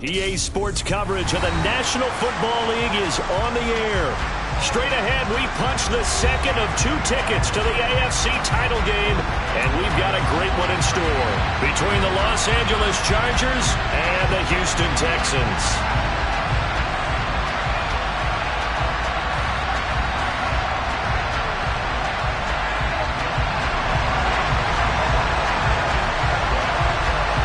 EA Sports coverage of the National Football League is on the air. Straight ahead, we punch the second of 2 tickets to the AFC title game, and we've got a great one in store between the Los Angeles Chargers and the Houston Texans.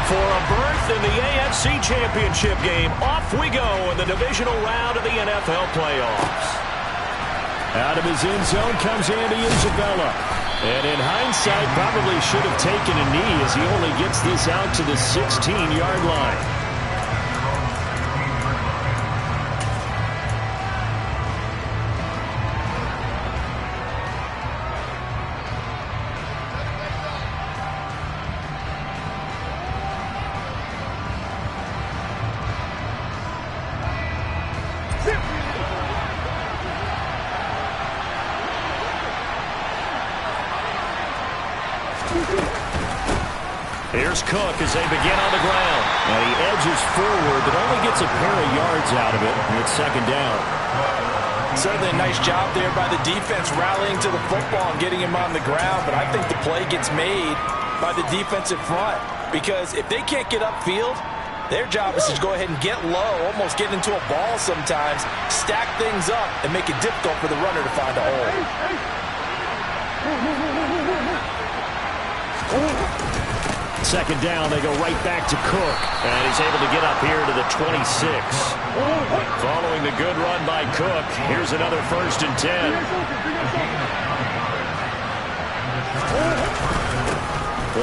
For a berth in the AFC Championship game, off we go in the divisional round of the NFL playoffs. Out of his end zone comes Andy Isabella. And in hindsight, probably should have taken a knee as he only gets this out to the 16-yard line. Here's Cook as they begin on the ground. And he edges forward, but only gets a pair of yards out of it. And it's second down. Certainly a nice job there by the defense rallying to the football and getting him on the ground. But I think the play gets made by the defensive front. Because if they can't get upfield, their job is to go ahead and get low, almost get into a ball sometimes, stack things up, and make it difficult for the runner to find a hole. Second down, they go right back to Cook. And he's able to get up here to the 26. Following the good run by Cook, here's another 1st and 10.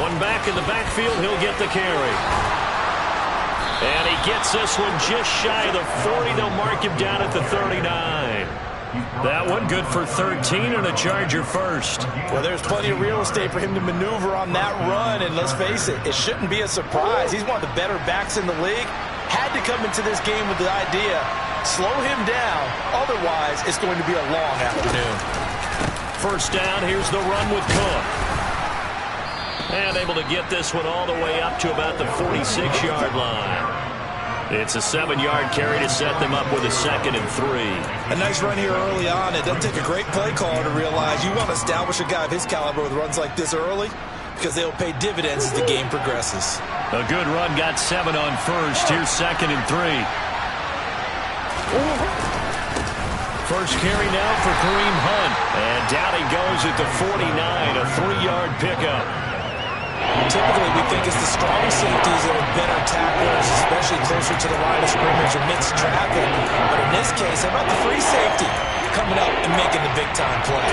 One back in the backfield, he'll get the carry. And he gets this one just shy of the 40. They'll mark him down at the 39. That one good for 13 and a Charger first. Well, there's plenty of real estate for him to maneuver on that run, and let's face it, it shouldn't be a surprise. He's one of the better backs in the league. Had to come into this game with the idea, slow him down, otherwise it's going to be a long afternoon. First down, here's the run with Cook. And able to get this one all the way up to about the 46-yard line. It's a 7-yard carry to set them up with a 2nd and 3. A nice run here early on. It doesn't take a great play caller to realize you want to establish a guy of his caliber with runs like this early because they'll pay dividends as the game progresses. A good run got 7 on first. Here's 2nd and 3. First carry now for Kareem Hunt. And down he goes at the 49, a 3-yard pickup. Typically, we think it's the strong safeties that are better tacklers, especially closer to the line of scrimmage amidst traffic. But in this case, how about the free safety coming up and making the big-time play?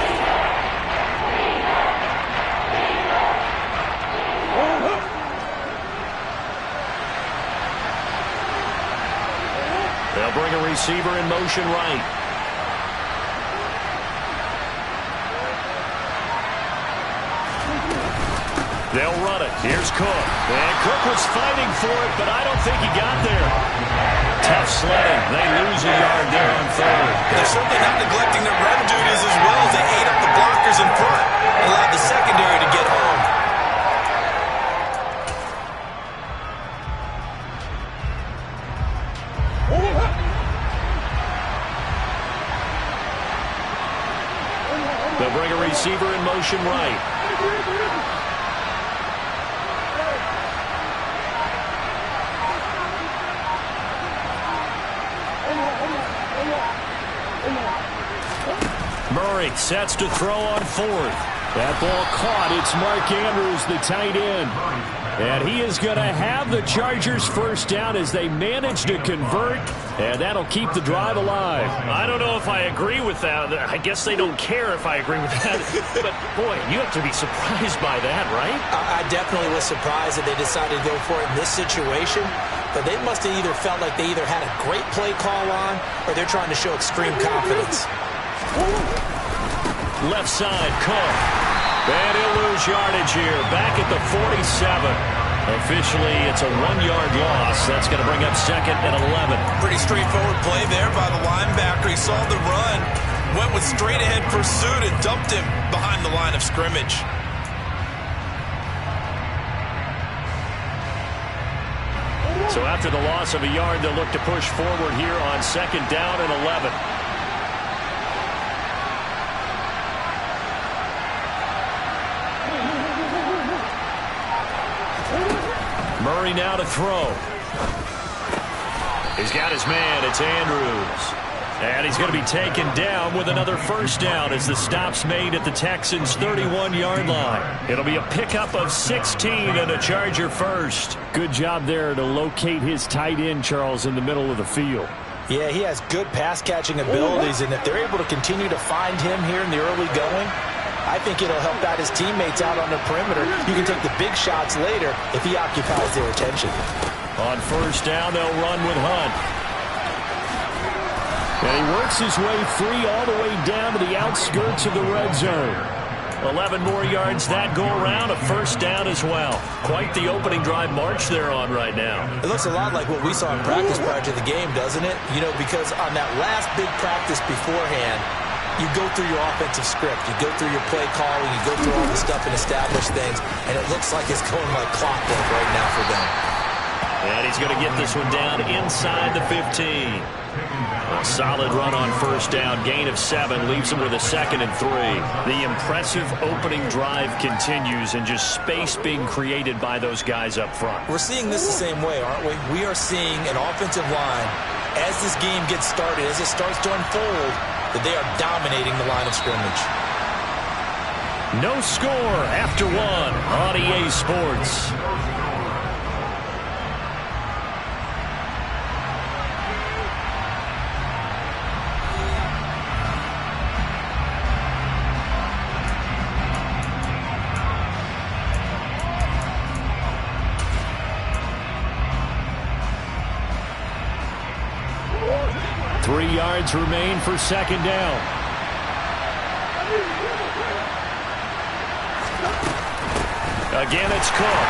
They'll bring a receiver in motion right. They'll run it. Here's Cook. And Cook was fighting for it, but I don't think he got there. Tough sledding. They lose a yard there on 3rd. They're certainly not neglecting their run duties as well as they ate up the blockers in front and allowed the secondary to get home. They'll bring a receiver in motion right. Murray sets to throw on 4th. That ball caught. It's Mark Andrews, the tight end. And he is going to have the Chargers first down as they manage to convert. And that'll keep the drive alive. I don't know if I agree with that. I guess they don't care if I agree with that. But, boy, you have to be surprised by that, right? I definitely was surprised that they decided to go for it in this situation. But they must have either felt like they either had a great play call on or they're trying to show extreme confidence. Left side, Cook. And he'll lose yardage here. Back at the 47. Officially, it's a 1-yard loss. That's going to bring up 2nd and 11. Pretty straightforward play there by the linebacker. He saw the run, went with straight-ahead pursuit, and dumped him behind the line of scrimmage. So after the loss of a yard, they'll look to push forward here on 2nd down and 11. Murray now to throw. He's got his man. It's Andrews. And he's going to be taken down with another first down as the stop's made at the Texans' 31-yard line. It'll be a pickup of 16 and a Charger first. Good job there to locate his tight end, Charles, in the middle of the field. Yeah, he has good pass-catching abilities, and if they're able to continue to find him here in the early going, I think it'll help out his teammates out on the perimeter. You can take the big shots later if he occupies their attention. On first down, they'll run with Hunt. And he works his way free all the way down to the outskirts of the red zone. 11 more yards that go around, a first down as well. Quite the opening drive march they're on right now. It looks a lot like what we saw in practice prior to the game, doesn't it? You know, because on that last big practice beforehand, you go through your offensive script. You go through your play calling. You go through all the stuff and establish things. And it looks like it's going like clockwork right now for them. And he's going to get this one down inside the 15. A solid run on first down. Gain of 7 leaves him with a 2nd and 3. The impressive opening drive continues and just space being created by those guys up front. We're seeing this the same way, aren't we? We are seeing an offensive line, as this game gets started, as it starts to unfold, that they are dominating the line of scrimmage. No score after 1 on EA Sports. Yards remain for 2nd down. Again, it's Cook.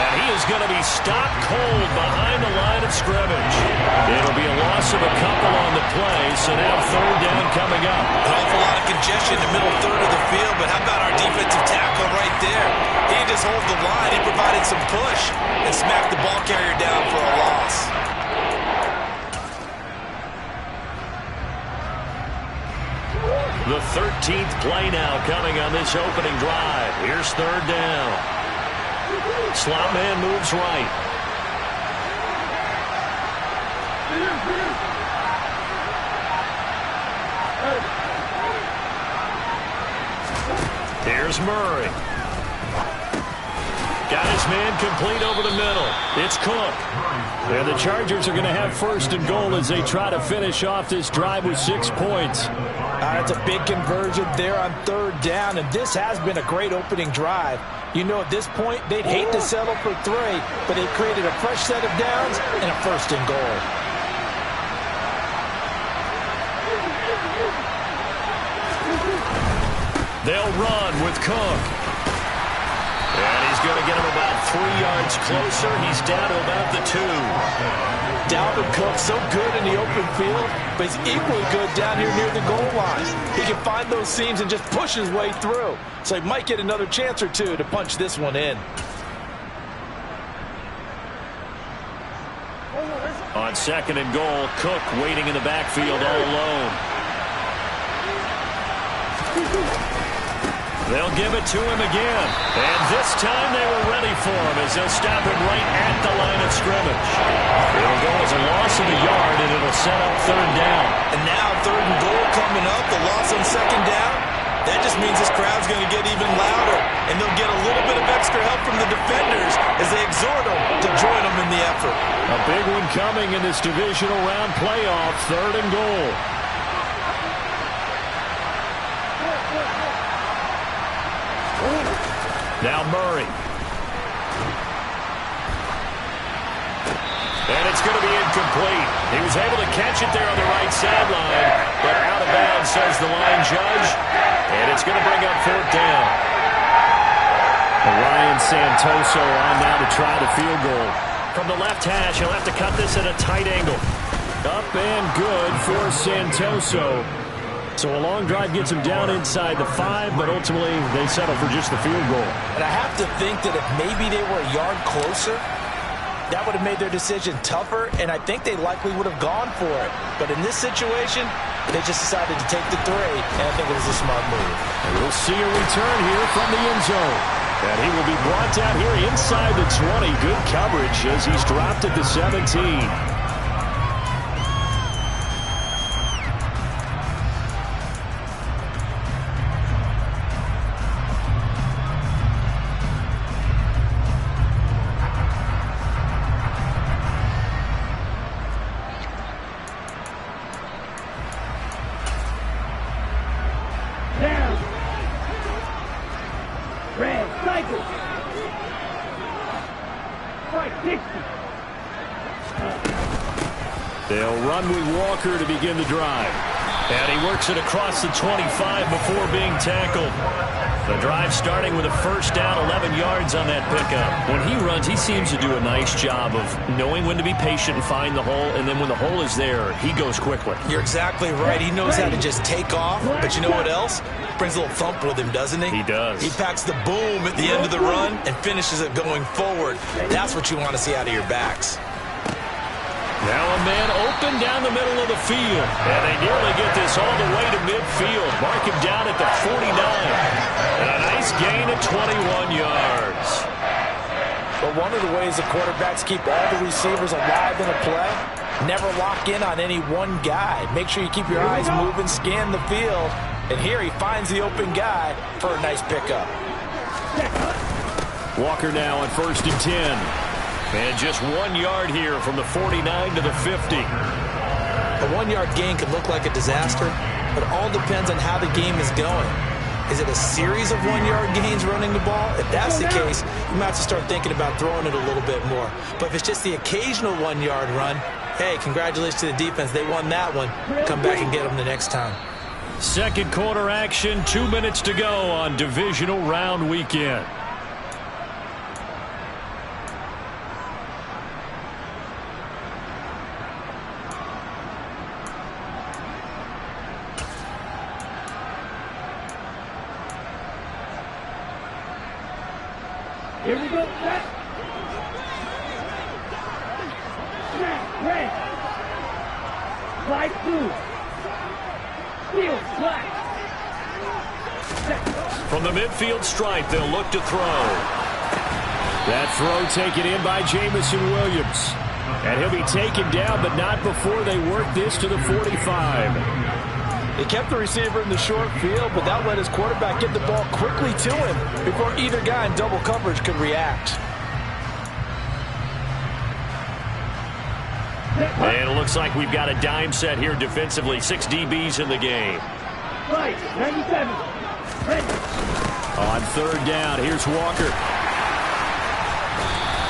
And he is going to be stopped cold behind the line of scrimmage. It'll be a loss of a couple on the play, so now 3rd down coming up. An awful lot of congestion in the middle third of the field, but how about our defensive tackle right there? He just hold the line. He provided some push and smacked the ball carrier down for a loss. The 13th play now coming on this opening drive. Here's 3rd down. Slot man moves right. Here's Murray. Got his man complete over the middle. It's Cook. And the Chargers are going to have 1st and goal as they try to finish off this drive with 6 points. That's a big conversion there on 3rd down, and this has been a great opening drive. You know, at this point, they'd hate to settle for 3, but they've created a fresh set of downs and a 1st and goal. They'll run with Cook. And he's going to get him about 3 yards closer. He's down to about the 2. Dalvin Cook, so good in the open field, but he's equally good down here near the goal line. He can find those seams and just push his way through. So he might get another chance or 2 to punch this one in. On 2nd and goal, Cook waiting in the backfield all alone. They'll give it to him again. And this time they were ready for him as they'll stop him right at the line of scrimmage. It'll go as a loss of a yard, and it'll set up 3rd down. And now 3rd and goal coming up, the loss on 2nd down. That just means this crowd's going to get even louder, and they'll get a little bit of extra help from the defenders as they exhort them to join them in the effort. A big one coming in this divisional round playoff, 3rd and goal. Now Murray. And it's going to be incomplete. He was able to catch it there on the right sideline, but out of bounds, says the line judge. And it's going to bring up 4th down. Ryan Santoso on now to try the field goal. From the left hash, he'll have to cut this at a tight angle. Up and good for Santoso. So a long drive gets him down inside the 5, but ultimately they settle for just the field goal. And I have to think that if maybe they were a yard closer, that would have made their decision tougher, and I think they likely would have gone for it. But in this situation, they just decided to take the 3, and I think it was a smart move. And we'll see a return here from the end zone. And he will be brought down here inside the 20. Good coverage as he's dropped at the 17. They'll run with Walker to begin the drive. And he works it across the 25 before being tackled. The drive starting with a first down, 11 yards on that pickup. When he runs, he seems to do a nice job of knowing when to be patient and find the hole, and then when the hole is there, he goes quickly. You're exactly right. He knows how to just take off, but you know what else? Brings a little thump with him, doesn't he? He does. He packs the boom at the end of the run and finishes it going forward. That's what you want to see out of your backs. Now a man open down the middle of the field. And they nearly get this all the way to midfield. Mark him down at the 49. And a nice gain of 21 yards. But one of the ways the quarterbacks keep all the receivers alive in a play, never lock in on any one guy. Make sure you keep your eyes moving, scan the field. And here he finds the open guy for a nice pickup. Walker now on 1st and 10. And just 1 yard here from the 49 to the 50. A 1 yard gain could look like a disaster, but it all depends on how the game is going. Is it a series of 1 yard gains running the ball? If that's the case, you might have to start thinking about throwing it a little bit more. But if it's just the occasional 1 yard run, hey, congratulations to the defense. They won that one. Come back and get them the next time. Second quarter action, 2 minutes to go on divisional round weekend. Here we go, set. Snap, red. Slide through. Field, black. Set. From the midfield stripe, they'll look to throw. That throw taken in by Jamison Williams. And he'll be taken down, but not before they work this to the 45. They kept the receiver in the short field, but that let his quarterback get the ball quickly to him before either guy in double coverage could react. And it looks like we've got a dime set here defensively. 6 DBs in the game. Right, 97. Ready. On 3rd down, here's Walker.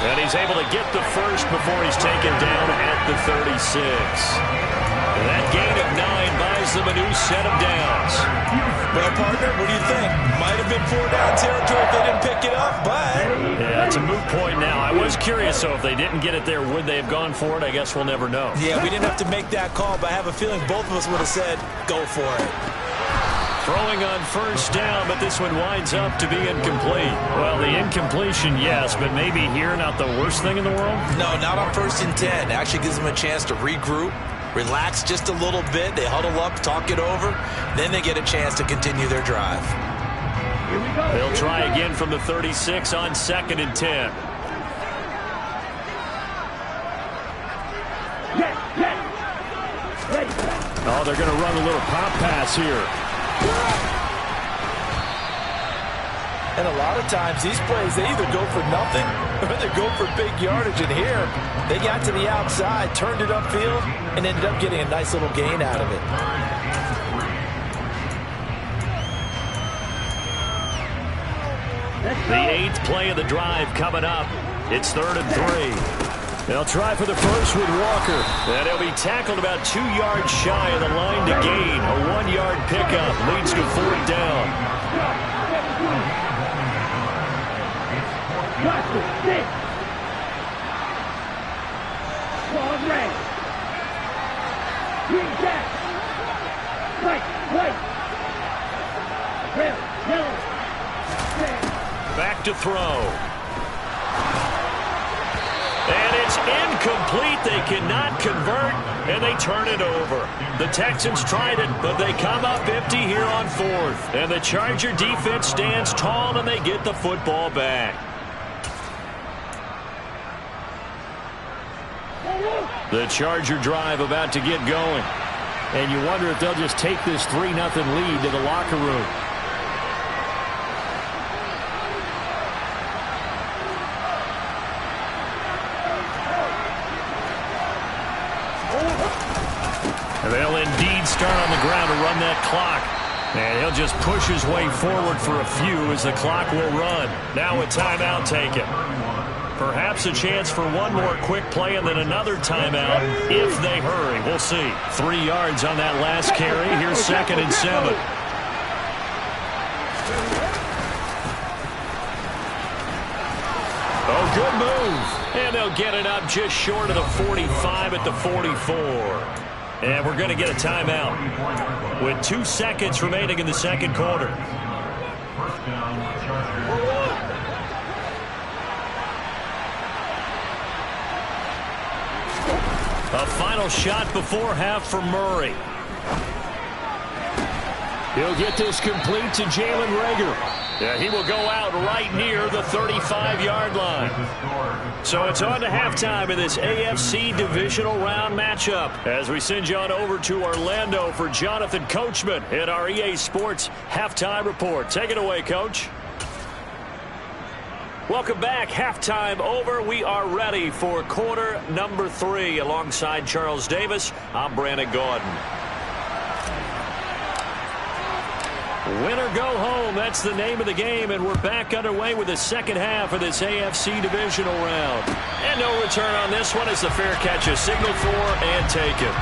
And he's able to get the first before he's taken down at the 36. And that gain of 9 buys them a new set of downs. Well, partner, what do you think? Might have been 4-down territory if they didn't pick it up, but... Yeah, it's a moot point now. I was curious, so if they didn't get it there, would they have gone for it? I guess we'll never know. Yeah, we didn't have to make that call, but I have a feeling both of us would have said, go for it. Throwing on 1st down, but this one winds up to be incomplete. Well, the incompletion, yes, but maybe here not the worst thing in the world? No, not on 1st and 10. It actually gives them a chance to regroup, relax just a little bit. They huddle up, talk it over. Then they get a chance to continue their drive. Here we go. They'll try again from the 36 on 2nd and 10. Get. Ready. Oh, they're going to run a little pop pass here. And a lot of times, these plays, they either go for nothing or they go for big yardage. And here, they got to the outside, turned it upfield, and ended up getting a nice little gain out of it. The 8th play of the drive coming up. It's 3rd and 3. They'll try for the first with Walker. And he'll be tackled about 2 yards shy of the line to gain. A 1 yard pickup leads to 4th down. Long red. Green jack. White. Red, yellow. Red. Back to throw. And it's It's incomplete. They cannot convert, and they turn it over. The Texans tried it, but they come up empty here on fourth. And the Charger defense stands tall, and they get the football back. The Charger drive about to get going. And you wonder if they'll just take this 3-0 lead to the locker room. And they'll indeed start on the ground to run that clock. And he'll just push his way forward for a few as the clock will run. Now a timeout taken. Perhaps a chance for one more quick play and then another timeout if they hurry. We'll see. 3 yards on that last carry. Here's 2nd and 7. Oh, good move. And they'll get it up just short of the 45 at the 44. And we're going to get a timeout with 2 seconds remaining in the second quarter. A final shot before half for Murray. He'll get this complete to Jalen Reagor. Yeah, he will go out right near the 35-yard line. So it's on to halftime in this AFC divisional round matchup as we send you on over to Orlando for Jonathan Coachman in our EA Sports Halftime Report. Take it away, Coach. Welcome back. Halftime over. We are ready for quarter number 3. Alongside Charles Davis, I'm Brandon Gordon. Win or go home, that's the name of the game, and we're back underway with the second half of this AFC divisional round. And no return on this one as the fair catch is signaled for and taken.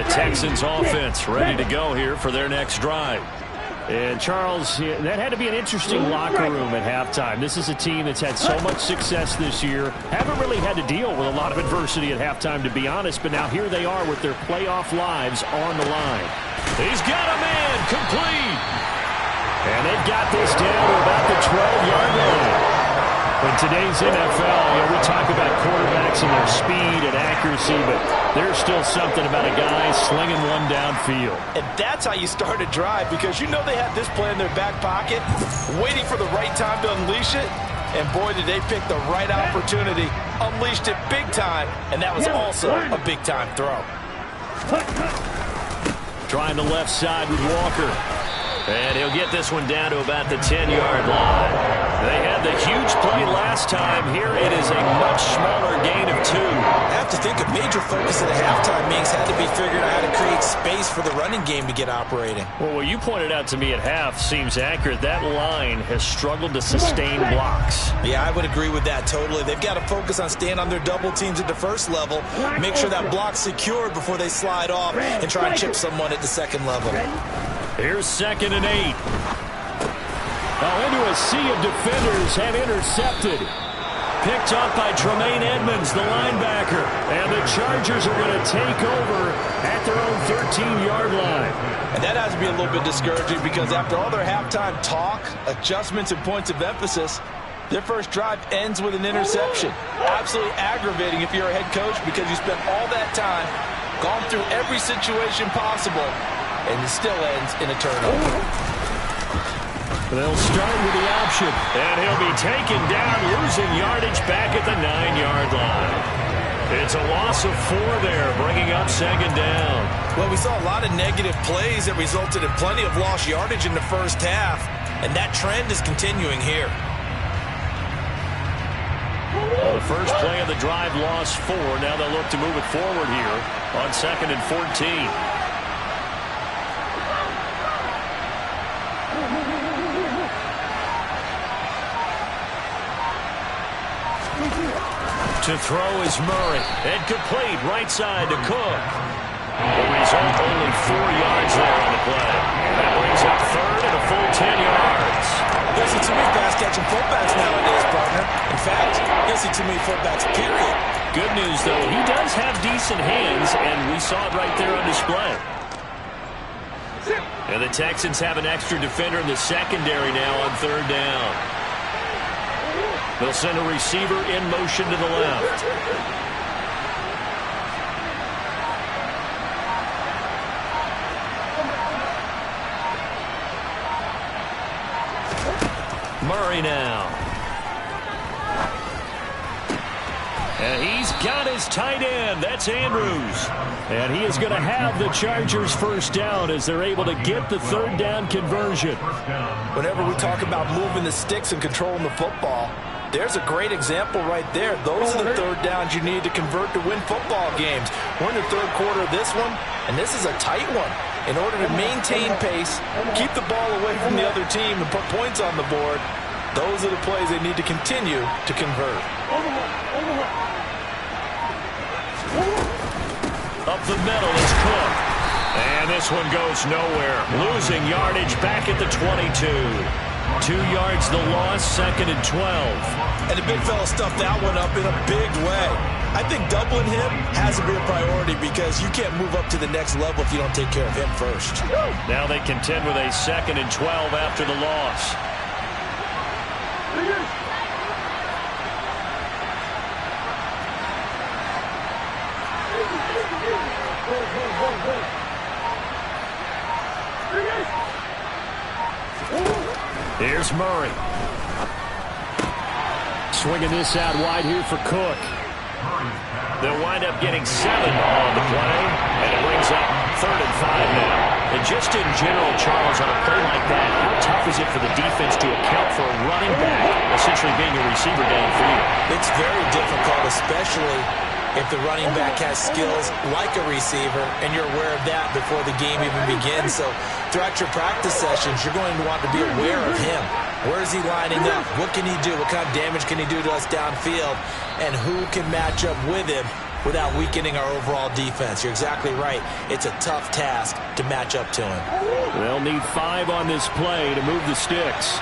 Texans offense ready to go here for their next drive. And Charles, that had to be an interesting locker room at halftime. This is a team that's had so much success this year. Haven't really had to deal with a lot of adversity at halftime, to be honest. But now here they are with their playoff lives on the line. He's got a man complete. And they've got this down to about the 12-yard line. In today's NFL, we talk about quarterbacks and their speed and accuracy, but there's still something about a guy slinging one downfield. And that's how you start a drive, because you know they had this play in their back pocket, waiting for the right time to unleash it. And boy, did they pick the right opportunity, unleashed it big time, and that was also a big-time throw. Trying the left side with Walker. And he'll get this one down to about the 10-yard line. They had the huge play last time. Here it is a much smaller gain of 2. I have to think a major focus of the halftime meetings had to be figuring out how to create space for the running game to get operating. Well, what you pointed out to me at half seems accurate. That line has struggled to sustain blocks. Yeah, I would agree with that totally. They've got to focus on staying on their double teams at the first level, make sure that block's secured before they slide off and try and chip someone at the second level. Here's 2nd and 8. Now into a sea of defenders and intercepted. Picked up by Tremaine Edmonds, the linebacker. And the Chargers are going to take over at their own 13-yard line. And that has to be a little bit discouraging, because after all their halftime talk, adjustments, and points of emphasis, their first drive ends with an interception. Absolutely aggravating if you're a head coach, because you spent all that time, gone through every situation possible, and it still ends in a turnover. They'll start with the option, and he'll be taken down, losing yardage back at the 9-yard line. It's a loss of 4 there, bringing up 2nd down. Well, we saw a lot of negative plays that resulted in plenty of lost yardage in the first half, and that trend is continuing here. Well, the first play of the drive lost 4. Now they'll look to move it forward here on 2nd and 14. To throw is Murray. And complete right side to Cook. The result, only 4 yards there on the play. That brings up 3rd and a full 10 yards. There's a terrific pass catching too many fullbacks, period. Good news, though, he does have decent hands, and we saw it right there on display. And the Texans have an extra defender in the secondary now on third down. They'll send a receiver in motion to the left. Murray now. And he's got his tight end. That's Andrews. And he is going to have the Chargers first down as they're able to get the third down conversion. Whenever we talk about moving the sticks and controlling the football, there's a great example right there. Those are the third downs you need to convert to win football games. We're in the third quarter of this one, and this is a tight one. In order to maintain pace, keep the ball away from the other team, and put points on the board, those are the plays they need to continue to convert. Up the middle is Cook. And this one goes nowhere. Losing yardage back at the 22. 2 yards the loss, 2nd and 12. And the big fella stuffed that one up in a big way. I think doubling him has to be a priority because you can't move up to the next level if you don't take care of him first. Now they contend with a 2nd and 12 after the loss. Here's Murray. Swinging this out wide here for Cook. They'll wind up getting 7 on the play, and it brings up 3rd and 5 now. And just in general, Charles, on a play like that, how tough is it for the defense to account for a running back essentially being a receiver downfield? It's very difficult, especially if the running back has skills like a receiver, and you're aware of that before the game even begins. So throughout your practice sessions, you're going to want to be aware of him. Where is he lining up? What can he do? What kind of damage can he do to us downfield? And who can match up with him without weakening our overall defense? You're exactly right. It's a tough task to match up to him. They'll need 5 on this play to move the sticks.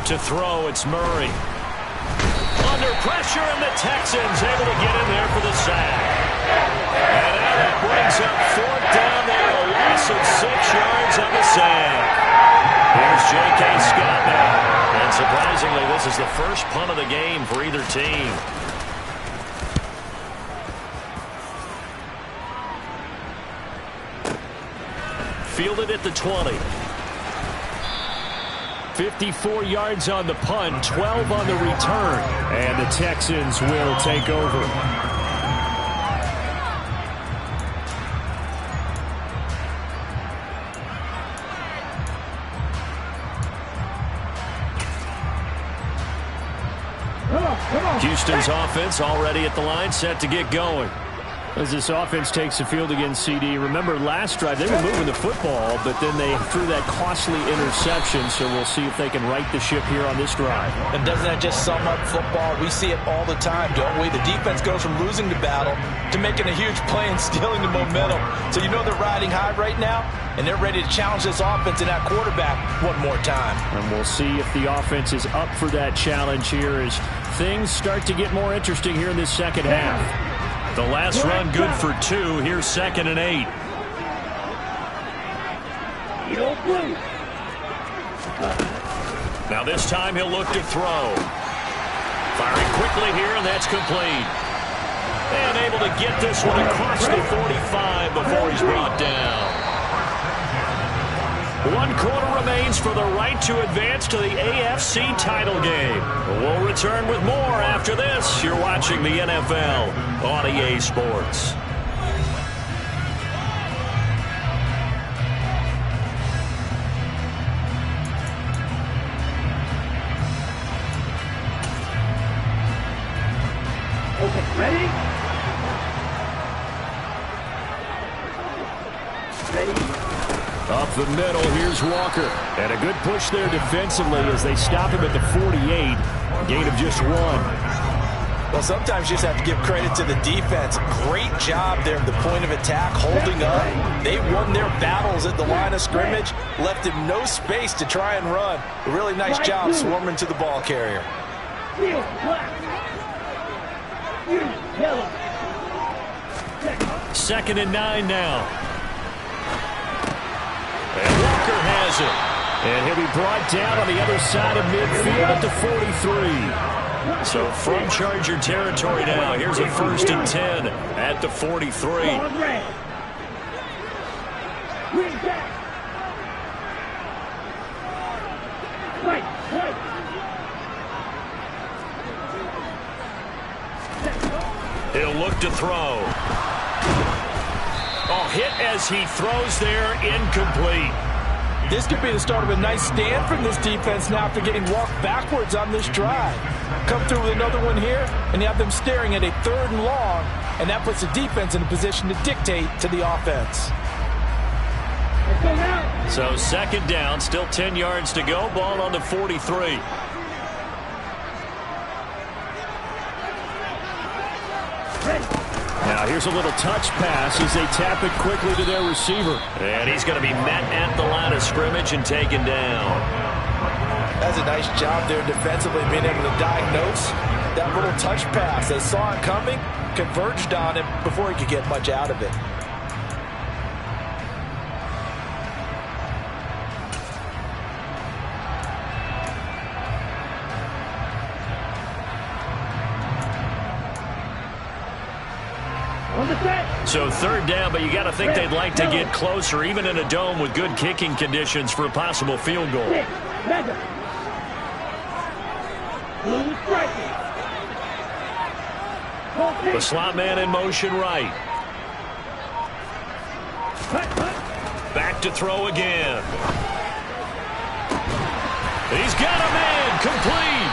To throw, it's Murray. Under pressure, and the Texans able to get in there for the sack. And now that brings up 4th down there, a loss of 6 yards on the sack. Here's J.K. Scott now. And surprisingly, this is the first punt of the game for either team. Fielded at the 20. 54 yards on the punt, 12 on the return, and the Texans will take over. Houston's offense already at the line, set to get going. As this offense takes the field against CD, remember last drive they were moving the football, but then they threw that costly interception, so we'll see if they can right the ship here on this drive. And doesn't that just sum up football? We see it all the time, don't we? The defense goes from losing the battle to making a huge play and stealing the momentum. So you know they're riding high right now, and they're ready to challenge this offense and that quarterback one more time. And we'll see if the offense is up for that challenge here as things start to get more interesting here in this second half. The last run good for 2. Here's 2nd and 8. Now this time he'll look to throw. Firing quickly here, and that's complete. And able to get this one across the 45 before he's brought down. 1 quarter remains for the right to advance to the AFC title game. We'll return with more after this. You're watching the NFL on EA Sports. Okay. Up the middle, here's Walker. And a good push there defensively as they stop him at the 48. Gain of just 1. Well, sometimes you just have to give credit to the defense. Great job there at the point of attack, holding up. They won their battles at the line of scrimmage, left him no space to try and run. A really nice job swarming to the ball carrier. Second and 9 now. And Walker has it. And he'll be brought down on the other side of midfield at the 43. So from Charger territory now, here's a 1st and 10 at the 43. He'll look to throw. Oh, hit as he throws there, incomplete. This could be the start of a nice stand from this defense now after getting walked backwards on this drive. Come through with another one here, and you have them staring at a 3rd and long, and that puts the defense in a position to dictate to the offense. So 2nd down, still 10 yards to go, ball on the 43. Now here's a little touch pass as they tap it quickly to their receiver. And he's going to be met at the line of scrimmage and taken down. That's a nice job there defensively, being able to diagnose that little touch pass. They saw it coming, converged on it before he could get much out of it. So 3rd down, but you got to think they'd like to get closer, even in a dome with good kicking conditions for a possible field goal. The slot man in motion right. Back to throw again. He's got a man, complete.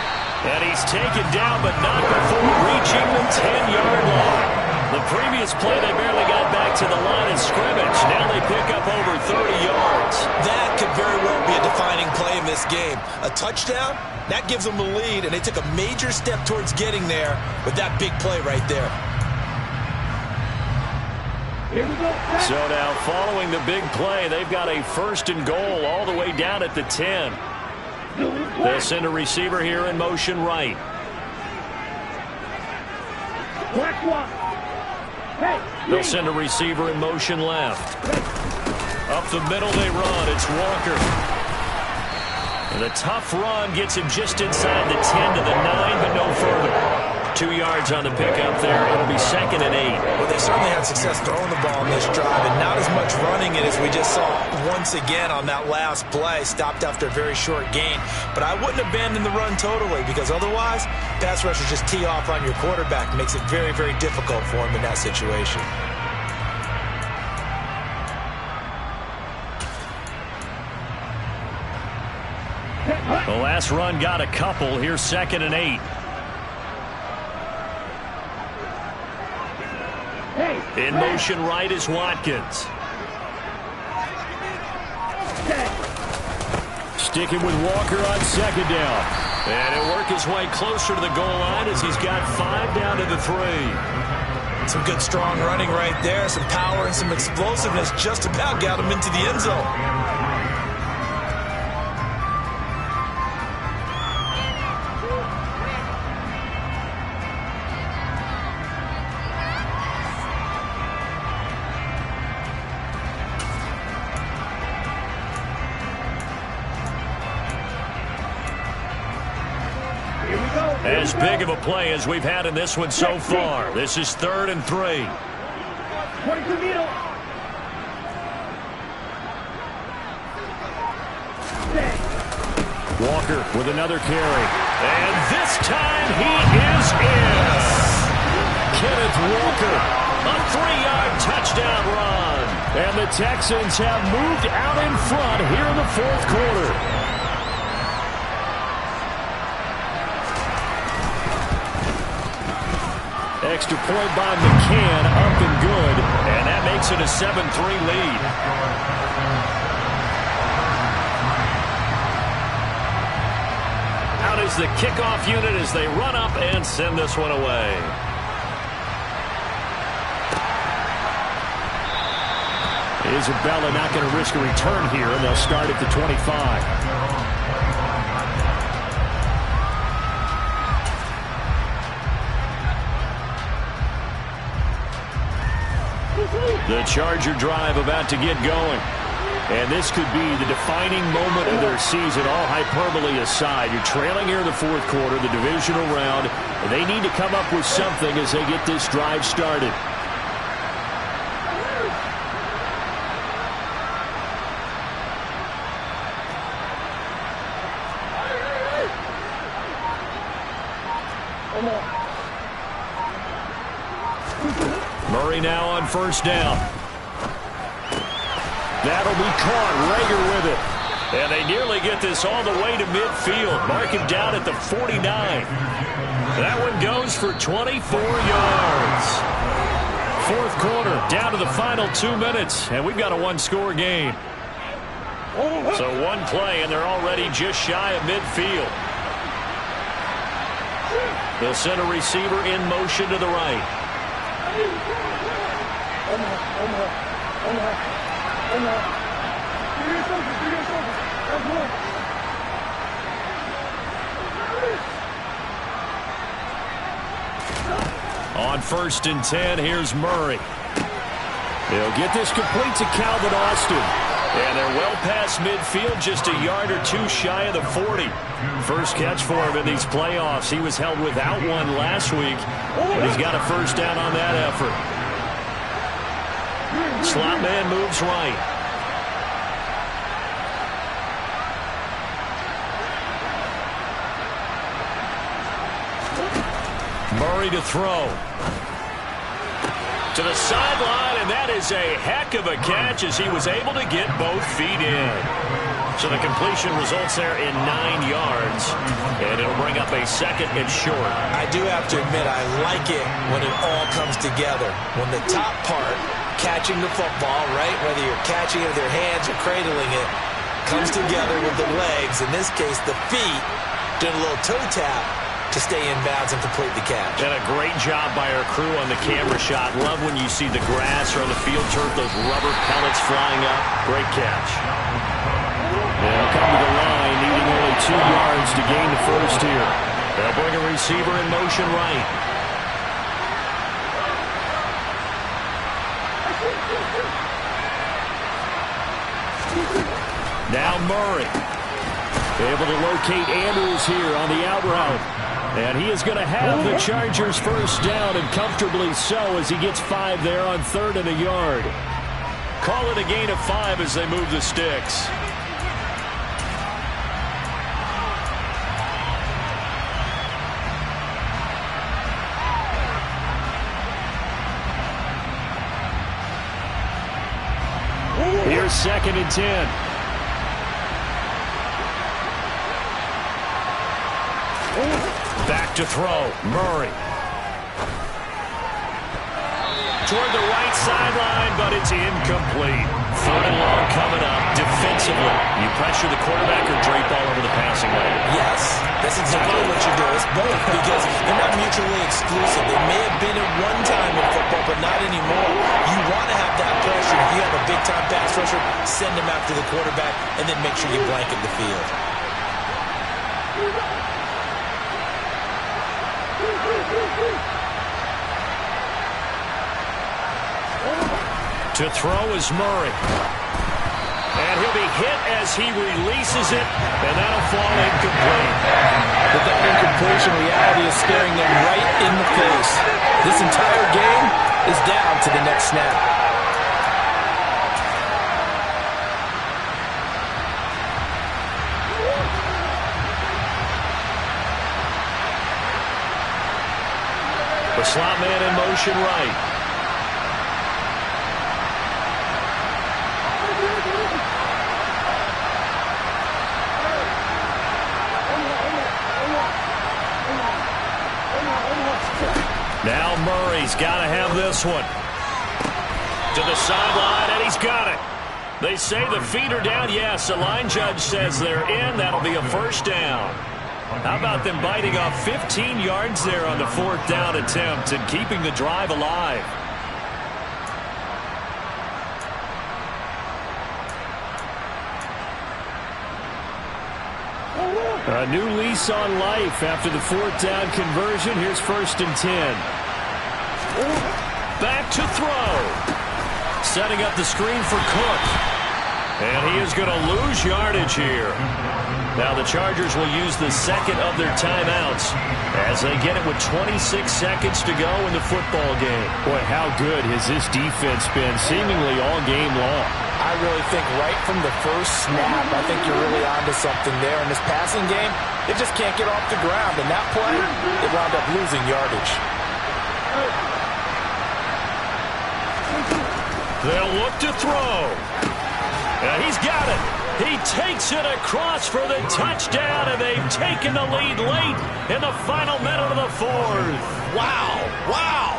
And he's taken down, but not before reaching the 10-yard line. The previous play, they barely got back to the line of scrimmage. Now they pick up over 30 yards. That could very well be a defining play in this game. A touchdown, that gives them the lead, and they took a major step towards getting there with that big play right there. So now following the big play, they've got a 1st and goal all the way down at the 10. They'll send a receiver here in motion right. They'll send a receiver in motion left. Up the middle they run. It's Walker. And a tough run gets him just inside the 10 to the 9, but no further. 2 yards on the pickup there. It'll be 2nd and 8. Well, they certainly had success throwing the ball in this drive, and not as much running it as we just saw once again on that last play. Stopped after a very short gain. But I wouldn't abandon the run totally, because otherwise, pass rushers just tee off on your quarterback. Makes it very, very difficult for him in that situation. The last run got a couple. Here's 2nd and 8. In motion right is Watkins. Sticking with Walker on 2nd down. And he'll work his way closer to the goal line as he's got 5 down to the 3. Some good strong running right there. Some power and some explosiveness just about got him into the end zone. As big of a play as we've had in this one so far. This is 3rd and 3. Walker with another carry. And this time he is in. Kenneth Walker, a 3-yard touchdown run. And the Texans have moved out in front here in the 4th quarter. Extra point by McCann, up and good, and that makes it a 7-3 lead. the kickoff unit as they run up and send this one away. Isabella not going to risk a return here, and they'll start at the 25. The Charger drive about to get going. And this could be the defining moment of their season, all hyperbole aside. You're trailing here in the fourth quarter, the divisional round, and they need to come up with something as they get this drive started. Murray now on first down. That'll be caught. Rager with it. And they nearly get this all the way to midfield. Mark him down at the 49. That one goes for 24 yards. Fourth quarter, down to the final 2 minutes, and we've got a one-score game. So one play, and they're already just shy of midfield. They'll send a receiver in motion to the right. On 1st and 10, here's Murray. They'll get this complete to Calvin Austin. And they're well past midfield, just a yard or two shy of the 40. First catch for him in these playoffs. He was held without one last week, but he's got a first down on that effort. Slot man moves right. Murray to throw. To the sideline, and that is a heck of a catch as he was able to get both feet in. So the completion results there in 9 yards, and it'll bring up a second and short. I do have to admit, I like it when it all comes together. When the top part, catching the football, right, whether you're catching it with your hands or cradling it, comes together with the legs, in this case the feet, doing a little toe tap to stay in bounds and complete the catch. And a great job by our crew on the camera shot. Love when you see the grass or on the field turf, those rubber pellets flying up. Great catch. They'll come to the line, needing only 2 yards to gain the first here. They'll bring a receiver in motion right. Now Murray. Able to locate Andrews here on the out route. And he is going to have the Chargers first down, and comfortably so, as he gets 5 there on 3rd and a yard. Call it a gain of 5 as they move the sticks. Here's 2nd and 10. Back to throw. Murray. Toward the right sideline, but it's incomplete. 3rd and long coming up. Defensively, you pressure the quarterback or drape all over the passing lane? Yes, that's exactly what you do. It's both, because they're not mutually exclusive. They may have been at one time in football, but not anymore. You want to have that pressure. If you have a big-time pass rusher, send him after the quarterback, and then make sure you blanket the field. To throw is Murray. And he'll be hit as he releases it, and that'll fall incomplete. But that incompletion reality is staring them right in the face. This entire game is down to the next snap. The slot man in motion right. Now Murray's got to have this one. To the sideline, and he's got it. They say the feet are down. Yes, the line judge says they're in. That'll be a first down. How about them biting off 15 yards there on the 4th down attempt and keeping the drive alive? A new lease on life after the 4th down conversion. Here's 1st and 10. Back to throw. Setting up the screen for Cook. And he is going to lose yardage here. Now the Chargers will use the second of their timeouts as they get it with 26 seconds to go in the football game. Boy, how good has this defense been seemingly all game long? I really think right from the first snap, I think you're really onto something there. In this passing game, they just can't get off the ground. And that play, it wound up losing yardage. They'll look to throw. And he's got it. He takes it across for the touchdown, and they've taken the lead late in the final minute of the 4th. Wow. Wow.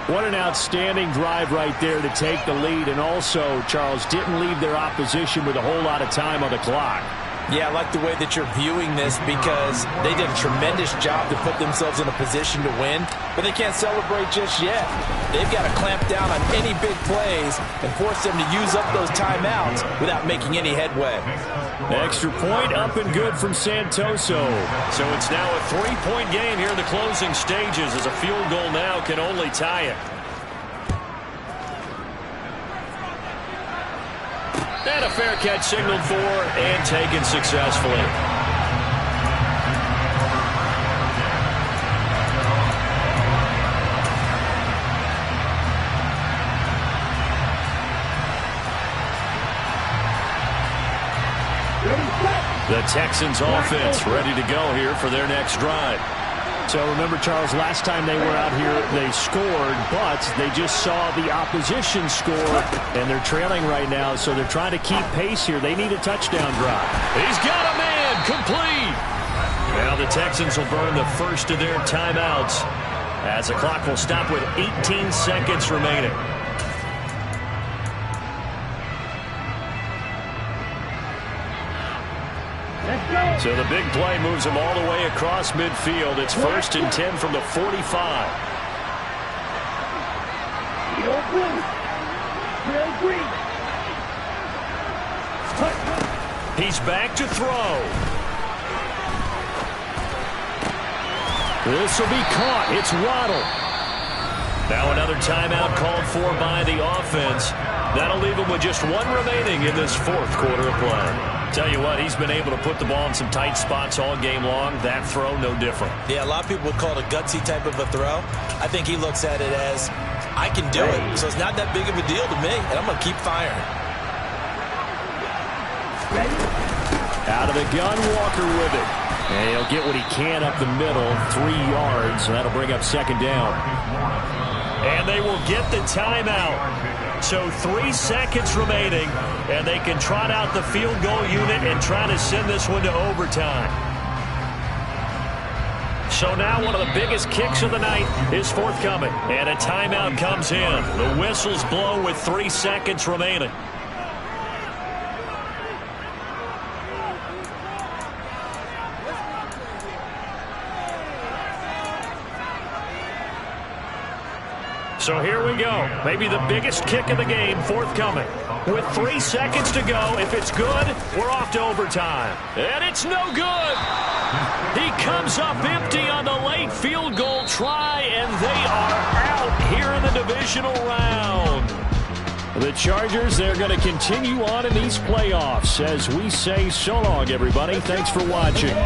What an outstanding drive right there to take the lead, and also, Charles, didn't leave their opposition with a whole lot of time on the clock. Yeah, I like the way that you're viewing this because they did a tremendous job to put themselves in a position to win, but they can't celebrate just yet. They've got to clamp down on any big plays and force them to use up those timeouts without making any headway. Extra point up and good from Santoso. So it's now a 3-point game here in the closing stages as a field goal now can only tie it. And a fair catch signaled for and taken successfully. The Texans offense ready to go here for their next drive. So remember, Charles, last time they were out here, they scored, but they just saw the opposition score, and they're trailing right now, so they're trying to keep pace here. They need a touchdown drive. He's got a man, complete. Now the Texans will burn the first of their timeouts as the clock will stop with 18 seconds remaining. So the big play moves them all the way across midfield. It's 1st and 10 from the 45. He's back to throw. This will be caught. It's Waddle. Now another timeout called for by the offense. That'll leave him with just one remaining in this 4th quarter of play. Tell you what, he's been able to put the ball in some tight spots all game long. That throw, no different. Yeah, a lot of people would call it a gutsy type of a throw. I think he looks at it as, I can do it. So it's not that big of a deal to me, and I'm going to keep firing. Out of the gun, Walker with it. And he'll get what he can up the middle, 3 yards. And that'll bring up 2nd down. And they will get the timeout. So 3 seconds remaining, and they can trot out the field goal unit and try to send this one to overtime. So now one of the biggest kicks of the night is forthcoming, and a timeout comes in. The whistles blow with 3 seconds remaining. So here we go. Maybe the biggest kick of the game forthcoming. With 3 seconds to go, if it's good, we're off to overtime. And it's no good. He comes up empty on the late field goal try, and they are out here in the divisional round. The Chargers, they're going to continue on in these playoffs as we say so long, everybody. Thanks for watching.